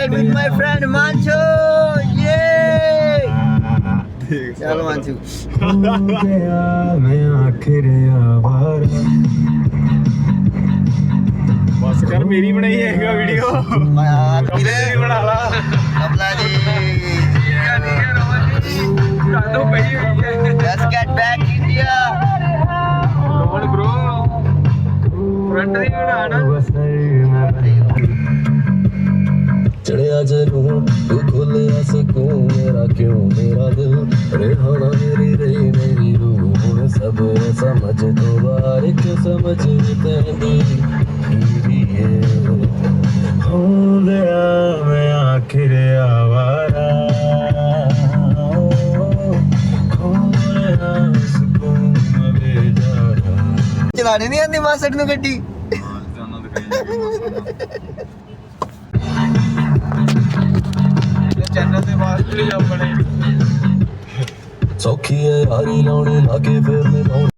ride with my friend Manchu. Yay! चलो Manchu. बस कर मेरी बनाई है वीडियो मेरी बना ला कपला जी. Let's get back India. Rohan bro front ਦੀ ਬਣਾਣਾ चढ़िया जरूर तू खुलिया सकूं मेरा क्यों मेरा दिल रेहाना मेरी रही मेरी रूह हुण सब समझ तो बार क्यों समझ तेरी हो गया मैं आखिर आवारा खो गया सुकून में बेजारा ਚਲਾਣੇ ਨਹੀਂ ਆਂਦੀ ਮਾਸੜ ਨੂੰ ਗੱਡੀ. ਚੈਨਲ ਤੇ ਵਾਸਤੇ ਆਪਣੇ सौखी है यारी लाने लागे फिर मिलाने